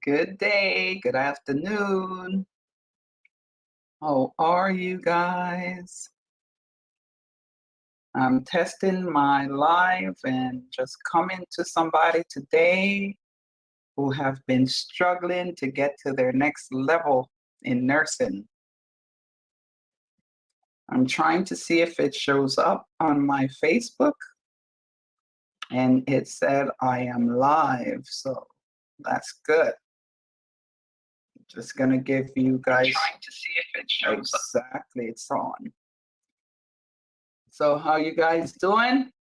Good day, good afternoon. How are you guys? I'm testing my live and just coming to somebody today who have been struggling to get to their next level in nursing. I'm trying to see if it shows up on my Facebook, and it said I am live, so that's good. Just gonna give you guys Trying to see if it shows up. exactly it's on. So how you guys doing?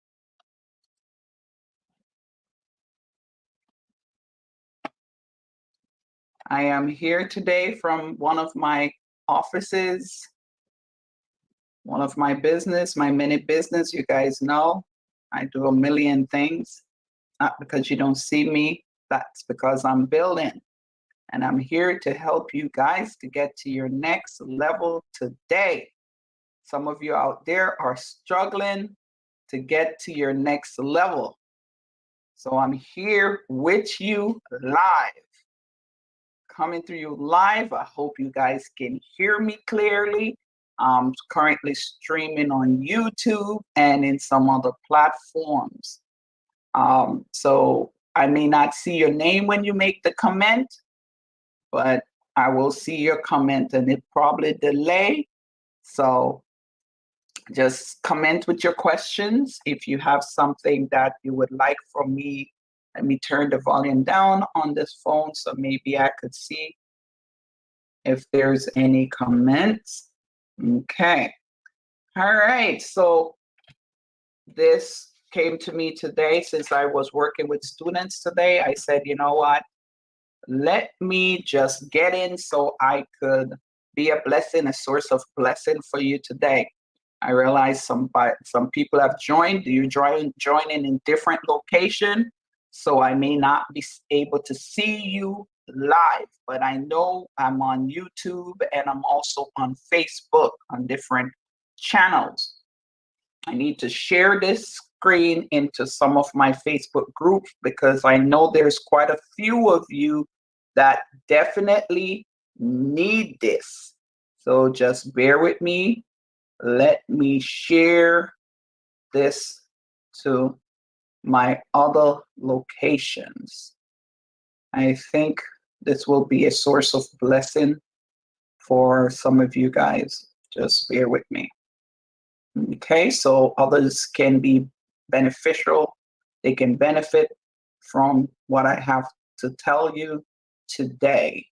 I am here today from one of my offices, one of my business, my mini business. You guys know I do a million things, not because you don't see me, that's because I'm building. And I'm here to help you guys to get to your next level today. Some of you out there are struggling to get to your next level. So I'm here with you live. Coming through you live. I hope you guys can hear me clearly. I'm currently streaming on YouTube and in some other platforms. So I may not see your name when you make the comment, but I will see your comment and it probably delay. So just comment with your questions. If you have something that you would like from me, let me turn the volume down on this phone so maybe I could see if there's any comments. Okay. All right. So this came to me today since I was working with students today. I said, you know what? Let me just get in so I could be a blessing, a source of blessing for you today. I realize some people have joined. You joining in different location, so I may not be able to see you live, but I know I'm on YouTube and I'm also on Facebook on different channels. I need to share this screen into some of my Facebook groups because I know there's quite a few of you that definitely need this. So just bear with me. Let me share this to my other locations. I think this will be a source of blessing for some of you guys. Just bear with me. Okay, so others can be beneficial. They can benefit from what I have to tell you today.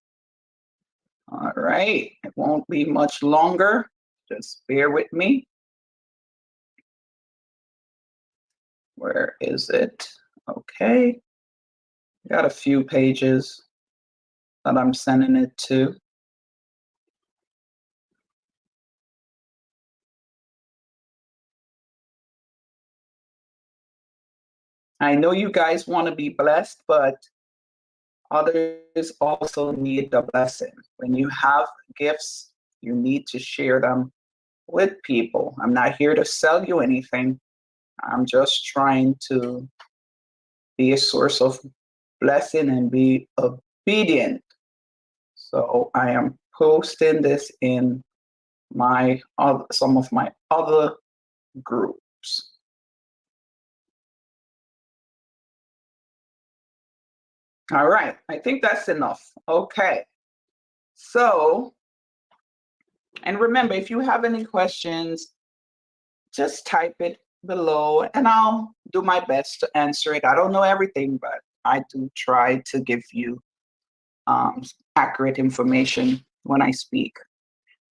All right, it won't be much longer. Just bear with me. Where is it? Okay, got a few pages that I'm sending it to. I know you guys want to be blessed, but others also need the blessing. When you have gifts, you need to share them with people. I'm not here to sell you anything. I'm just trying to be a source of blessing and be obedient. So I am posting this in my some of my other groups. All right, I think that's enough. Okay. So, and remember, if you have any questions, just type it below and I'll do my best to answer it. I don't know everything, but I do try to give you accurate information when I speak.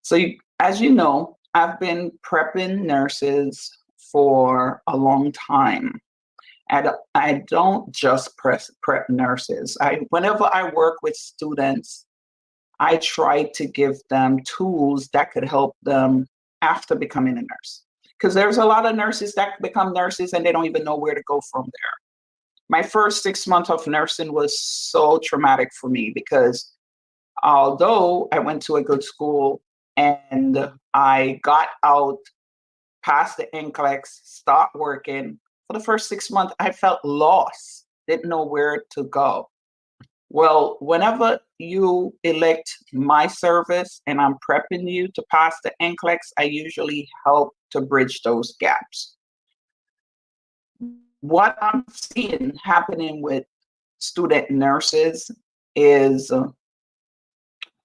So, as you know, I've been prepping nurses for a long time. And I don't just prep nurses. Whenever I work with students, I try to give them tools that could help them after becoming a nurse. Because there's a lot of nurses that become nurses and they don't even know where to go from there. My first 6 months of nursing was so traumatic for me because although I went to a good school and I got out past the Nclex, start working, for the first 6 months, I felt lost, didn't know where to go. Well, whenever you elect my service and I'm prepping you to pass the NCLEX, I usually help to bridge those gaps. What I'm seeing happening with student nurses is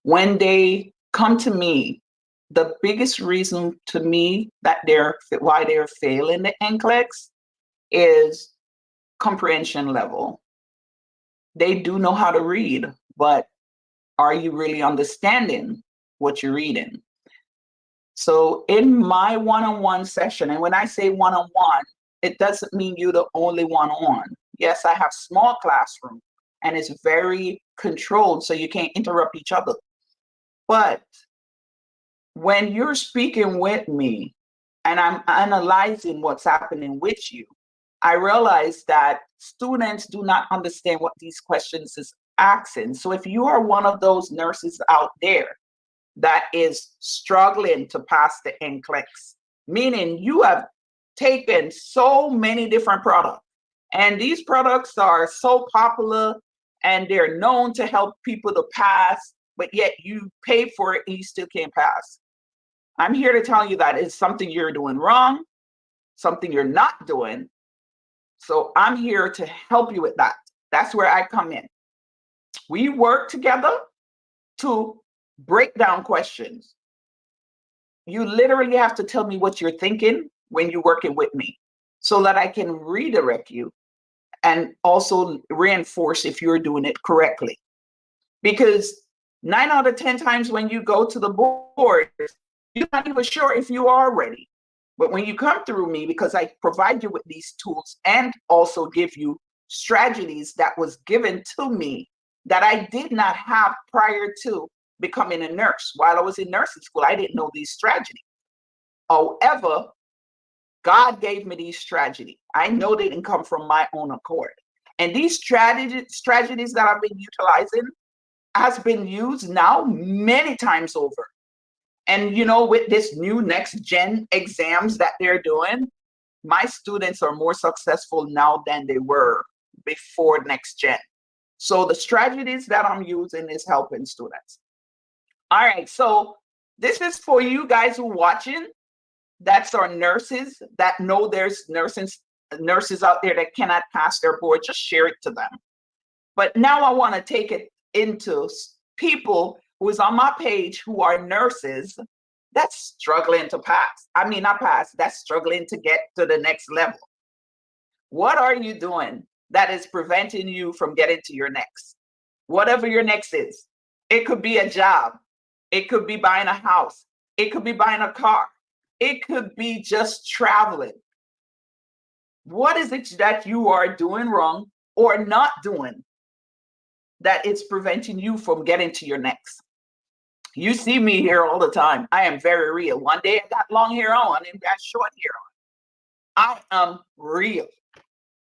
when they come to me, the biggest reason to me that why they're failing the NCLEX is comprehension level. They do know how to read, but are you really understanding what you're reading? So in my one-on-one session, and when I say one-on-one, it doesn't mean you're the only one-on. Yes, I have small classroom and it's very controlled, so you can't interrupt each other. But when you're speaking with me and I'm analyzing what's happening with you, I realize that students do not understand what these questions is asking. So if you are one of those nurses out there that is struggling to pass the NCLEX, meaning you have taken so many different products, and these products are so popular and they're known to help people to pass, but yet you pay for it and you still can't pass. I'm here to tell you that it's something you're doing wrong, something you're not doing. So I'm here to help you with that. That's where I come in. We work together to break down questions. You literally have to tell me what you're thinking when you're working with me so that I can redirect you and also reinforce if you're doing it correctly. Because 9 out of 10 times when you go to the board, you're not even sure if you are ready. But when you come through me, because I provide you with these tools and also give you strategies that was given to me that I did not have prior to becoming a nurse. While I was in nursing school, I didn't know these strategies. However, God gave me these strategies. I know they didn't come from my own accord. And these strategies that I've been utilizing has been used now many times over. And with this new next gen exams that they're doing, my students are more successful now than they were before next gen. So the strategies that I'm using is helping students. All right, so this is for you guys who are watching. That's our nurses that know there's nurses out there that cannot pass their board. Just share it to them. But now I want to take it into people who is on my page who are nurses that's struggling to pass. I mean, not pass, that's struggling to get to the next level. What are you doing that is preventing you from getting to your next? Whatever your next is. It could be a job. It could be buying a house. It could be buying a car. It could be just traveling. What is it that you are doing wrong or not doing that it's preventing you from getting to your next? You see me here all the time. I am very real. One day I got long hair on and got short hair on. I am real.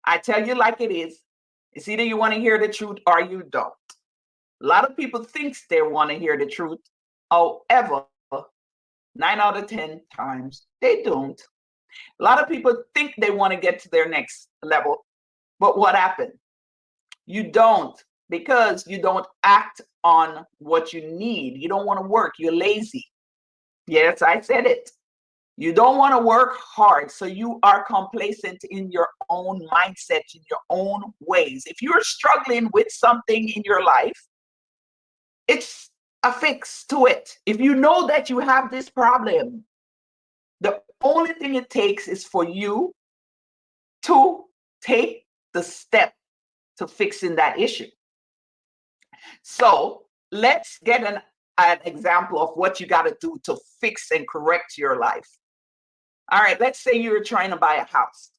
I tell you like it is. It's either you want to hear the truth or you don't. A lot of people think they want to hear the truth. However, 9 out of 10 times they don't. A lot of people think they want to get to their next level. But what happened? You don't, because you don't act on what you need. You don't want to work. You're lazy. Yes, I said it. You don't want to work hard. So you are complacent in your own mindset, in your own ways. If you're struggling with something in your life, it's a fix to it. If you know that you have this problem, the only thing it takes is for you to take the step to fixing that issue. So let's get an example of what you got to do to fix and correct your life. All right, let's say you're trying to buy a house.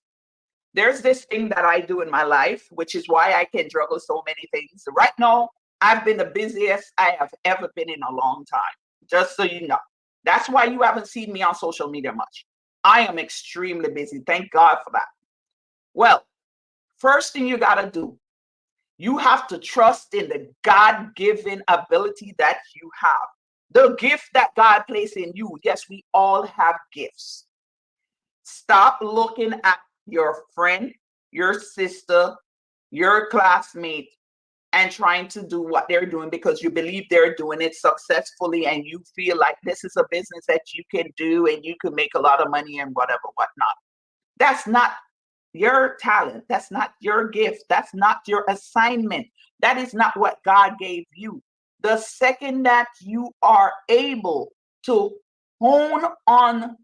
There's this thing that I do in my life, which is why I can juggle so many things. Right now, I've been the busiest I have ever been in a long time, just so you know. That's why you haven't seen me on social media much. I am extremely busy. Thank God for that. Well, first thing you got to do, you have to trust in the God-given ability that you have. The gift that God placed in you. Yes, we all have gifts. Stop looking at your friend, your sister, your classmate, and trying to do what they're doing because you believe they're doing it successfully and you feel like this is a business that you can do and you can make a lot of money and whatever, whatnot. That's not your talent. That's not your gift. That's not your assignment. That is not what God gave you. The second that you are able to hone on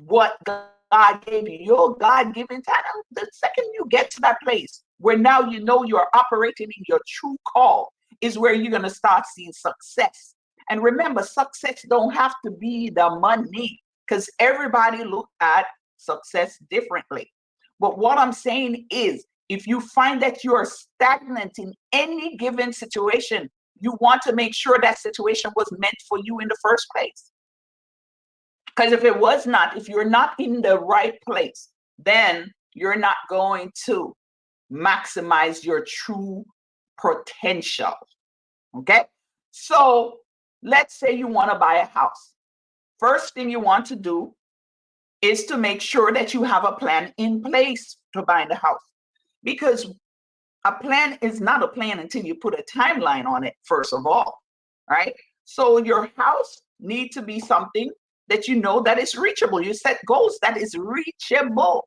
what God gave you, your God-given talent, the second you get to that place where now you know you're operating in your true call is where you're going to start seeing success. And remember, success don't have to be the money because everybody look at success differently. But what I'm saying is, if you find that you are stagnant in any given situation, you want to make sure that situation was meant for you in the first place. Because if it was not, if you're not in the right place, then you're not going to maximize your true potential. Okay? So let's say you want to buy a house. First thing you want to do is to make sure that you have a plan in place to buy the house. Because a plan is not a plan until you put a timeline on it, first of all, right? So your house needs to be something that you know that is reachable. You set goals that is reachable.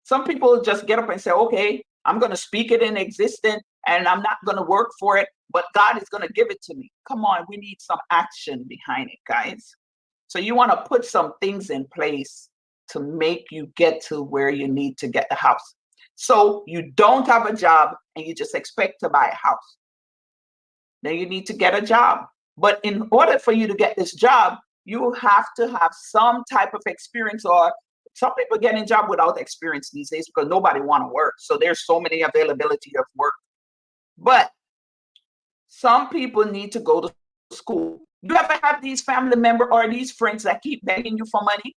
Some people just get up and say, okay, I'm going to speak it in existence and I'm not going to work for it, but God is going to give it to me. Come on, we need some action behind it, guys. So you want to put some things in place to make you get to where you need to get the house. So you don't have a job and you just expect to buy a house. Then you need to get a job. But in order for you to get this job, you have to have some type of experience, or some people get a job without experience these days because nobody want to work. So there's so many availability of work. But some people need to go to school. You ever have these family members or these friends that keep begging you for money?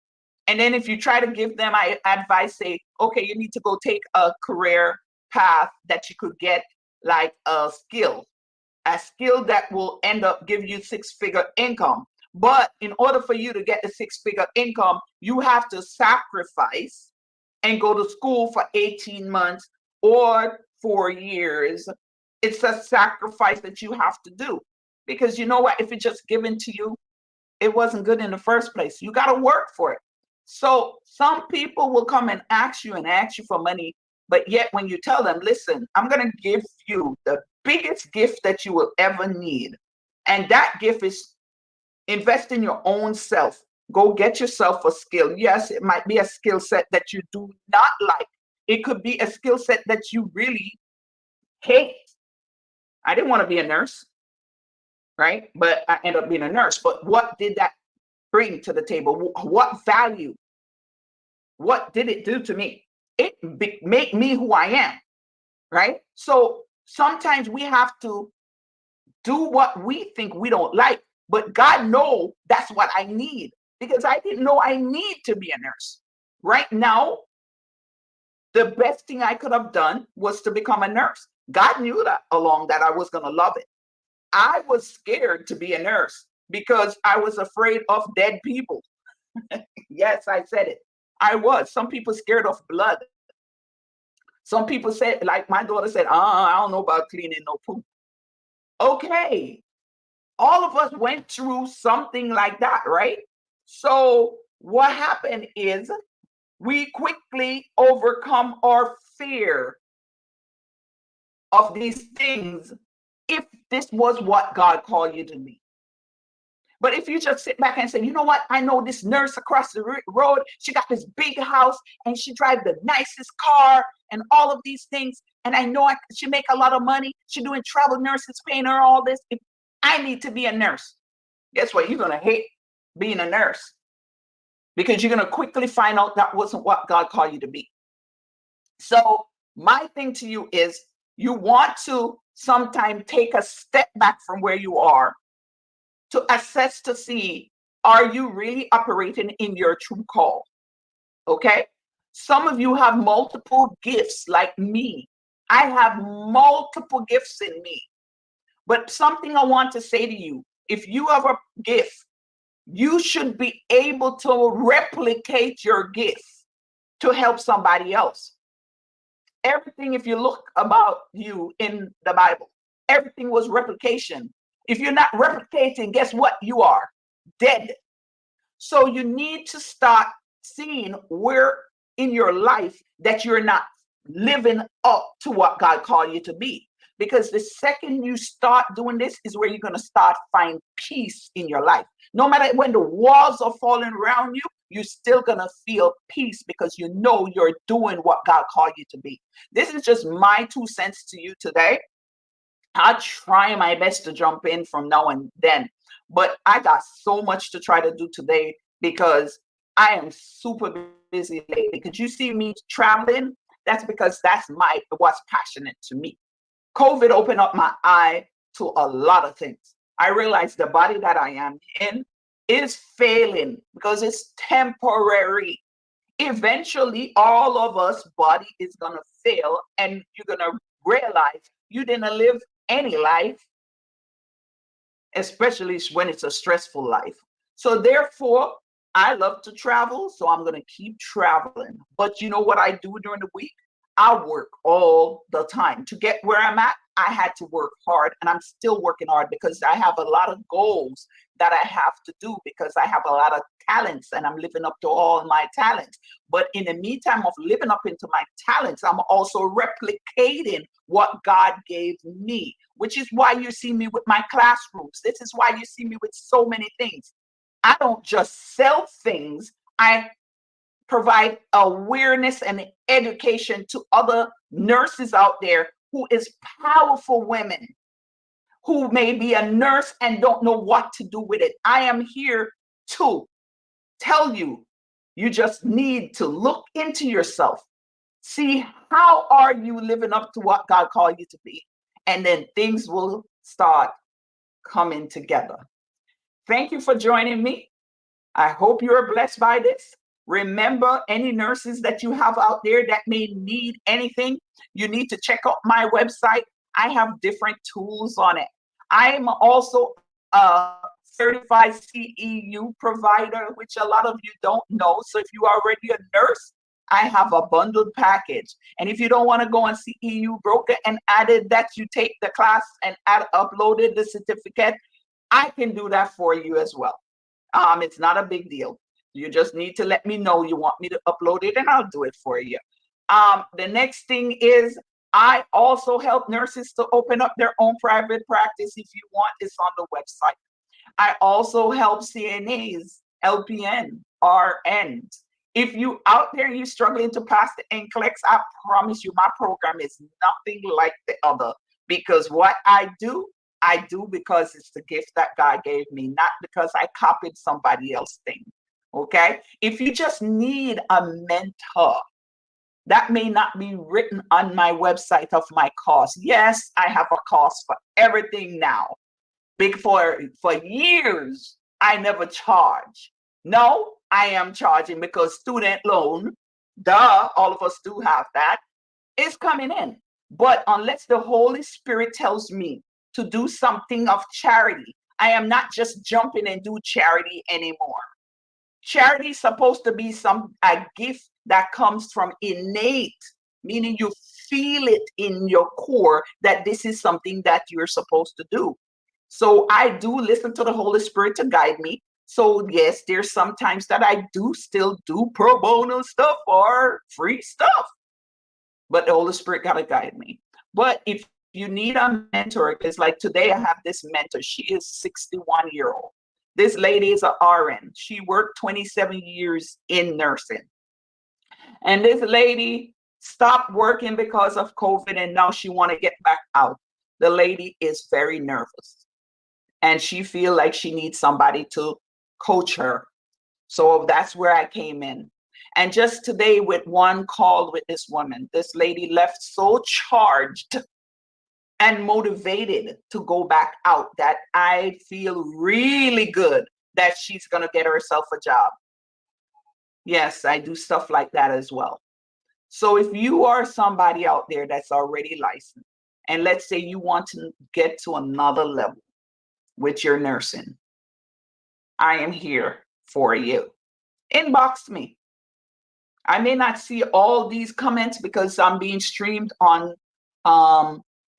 And then if you try to give them advice, say, okay, you need to go take a career path that you could get like a skill that will end up give you six-figure income. But in order for you to get the six-figure income, you have to sacrifice and go to school for 18 months or 4 years. It's a sacrifice that you have to do. Because you know what? If it's just given to you, it wasn't good in the first place. You got to work for it. So some people will come and ask you for money, but yet when you tell them, listen, I'm going to give you the biggest gift that you will ever need. And that gift is invest in your own self. Go get yourself a skill. Yes, it might be a skill set that you do not like. It could be a skill set that you really hate. I didn't want to be a nurse, right? But I ended up being a nurse. But what did that bring to the table? What value? What did it do to me? It made me who I am, right? So sometimes we have to do what we think we don't like, but God knows that's what I need, because I didn't know I need to be a nurse. Right now, the best thing I could have done was to become a nurse. God knew that along that I was going to love it. I was scared to be a nurse because I was afraid of dead people. Yes, I said it. I was. Some people scared of blood. Some people said, like my daughter said, I don't know about cleaning no poop. Okay. All of us went through something like that, right? So what happened is we quickly overcome our fear of these things if this was what God called you to be. But if you just sit back and say, you know what, I know this nurse across the road, she got this big house and she drives the nicest car and all of these things, and I know she make a lot of money, she doing travel nurses, paying her all this, if I need to be a nurse. Guess what? You're going to hate being a nurse, because you're going to quickly find out that wasn't what God called you to be. So my thing to you is, you want to sometime take a step back from where you are to assess to see, are you really operating in your true call? Okay. Some of you have multiple gifts like me. I have multiple gifts in me. But something I want to say to you, if you have a gift, you should be able to replicate your gift to help somebody else. Everything, if you look about you in the Bible, everything was replication. If you're not replicating, guess what? You are dead. So you need to start seeing where in your life that you're not living up to what God called you to be. Because the second you start doing this is where you're going to start find peace in your life. No matter when the walls are falling around you, you're still going to feel peace because you know you're doing what God called you to be. This is just my 2 cents to you today. I try my best to jump in from now and then, but I got so much to try to do today because I am super busy lately. Could you see me traveling? That's because that's what's passionate to me. COVID opened up my eye to a lot of things. I realized the body that I am in is failing because it's temporary. Eventually, all of us body is gonna fail, and you're gonna realize you didn't live any life, especially when it's a stressful life. So therefore, I love to travel, so I'm going to keep traveling. But you know what I do during the week? I work all the time. To get where I'm at, I had to work hard, and I'm still working hard because I have a lot of goals that I have to do because I have a lot of talents and I'm living up to all my talents. But in the meantime of living up into my talents, I'm also replicating what God gave me, which is why you see me with my classrooms. This is why you see me with so many things. I don't just sell things. I provide awareness and education to other nurses out there who is powerful women who may be a nurse and don't know what to do with it. I am here to tell you, you just need to look into yourself. See, how are you living up to what God called you to be? And then things will start coming together. Thank you for joining me. I hope you're blessed by this. Remember, any nurses that you have out there that may need anything, you need to check out my website. I have different tools on it. I'm also a certified CEU provider, which a lot of you don't know. So if you are already a nurse, I have a bundled package. And if you don't want to go on CEU broker and added that you take the class and uploaded the certificate, I can do that for you as well. It's not a big deal. You just need to let me know you want me to upload it and I'll do it for you. The next thing is I also help nurses to open up their own private practice. If you want, it's on the website. I also help CNAs, LPN, RNs. If you out there and you're struggling to pass the Nclex, I promise you my program is nothing like the other, because what I do because it's the gift that God gave me, not because I copied somebody else's thing. Okay? If you just need a mentor, that may not be written on my website of my cost. Yes, I have a cost for everything now. For years, I never charge. No, I am charging because student loan, duh, all of us do have that, is coming in. But unless the Holy Spirit tells me to do something of charity, I am not just jumping and do charity anymore. Charity is supposed to be a gift that comes from innate, meaning you feel it in your core that this is something that you're supposed to do. So I do listen to the Holy Spirit to guide me. So yes, there's sometimes that I do still do pro bono stuff or free stuff, but the Holy Spirit got to guide me. But if you need a mentor, because like today I have this mentor, she is 61-year-old. This lady is an RN. She worked 27 years in nursing. And this lady stopped working because of COVID and now she want to get back out. The lady is very nervous and she feel like she needs somebody to coach her. So that's where I came in. And just today with one call with this woman, this lady left so charged and motivated to go back out that I feel really good that she's going to get herself a job. Yes, I do stuff like that as well. So if you are somebody out there that's already licensed, and let's say you want to get to another level with your nursing, I am here for you. Inbox me. I may not see all these comments because I'm being streamed on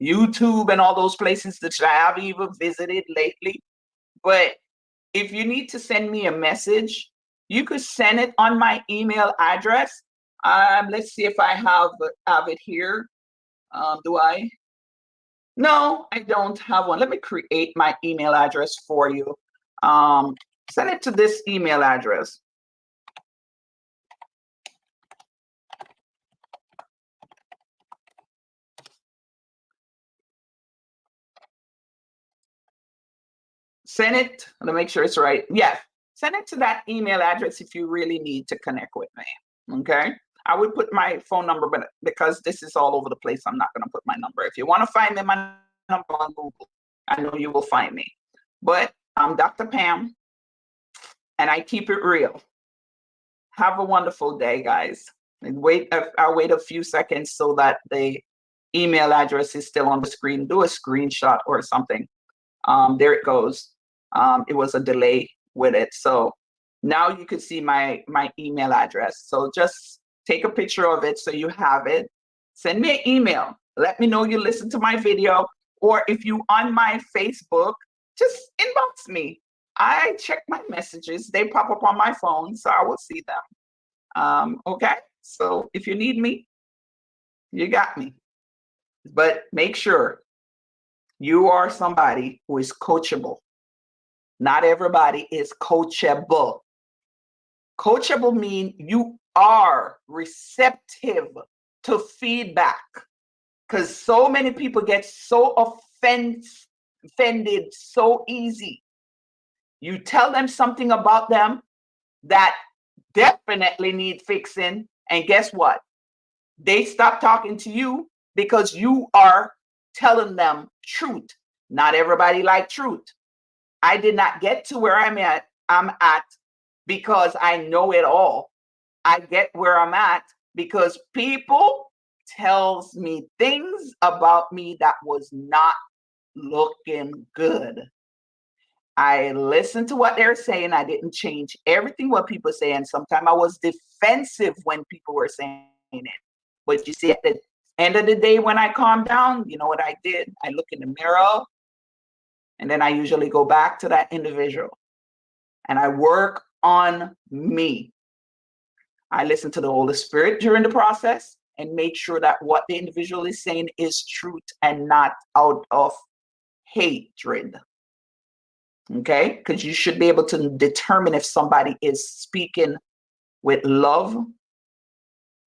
YouTube and all those places that I have even visited lately. But if you need to send me a message, you could send it on my email address. Let's see if I have it here. Do I? No, I don't have one. Let me create my email address for you. Send it to this email address. Send it. Let me make sure it's right. Yes. Send it to that email address if you really need to connect with me. Okay. I would put my phone number, but because this is all over the place, I'm not going to put my number. If you want to find me, my number on Google, I know you will find me. But I'm Dr. Pam, and I keep it real. Have a wonderful day, guys. And I'll wait a few seconds so that the email address is still on the screen. Do a screenshot or something. There it goes. It was a delay with it. So now you can see my email address. So just take a picture of it so you have it. Send me an email. Let me know you listen to my video. Or if you on my Facebook, just inbox me. I check my messages. They pop up on my phone, so I will see them. Okay, so if you need me, you got me. But make sure you are somebody who is coachable. Not everybody is coachable. Coachable means you are receptive to feedback, because so many people get so offended so easy. You tell them something about them that definitely need fixing, and guess what? They stop talking to you because you are telling them truth. Not everybody like truth. I did not get to where I'm at because I know it all. I get where I'm at because people tells me things about me that was not looking good. I listened to what they're saying. I didn't change everything what people say. And sometimes I was defensive when people were saying it. But you see, at the end of the day, when I calmed down, you know what I did? I look in the mirror, and then I usually go back to that individual and I work on me. I listen to the Holy Spirit during the process and make sure that what the individual is saying is truth and not out of hatred. Okay? Because you should be able to determine if somebody is speaking with love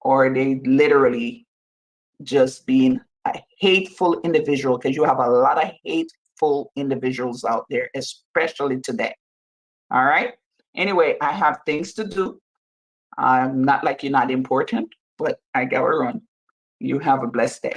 or they literally just being a hateful individual, because you have a lot of hateful individuals out there, especially today. All right. Anyway, I have things to do. I'm not like you're not important, but I gotta run. You have a blessed day.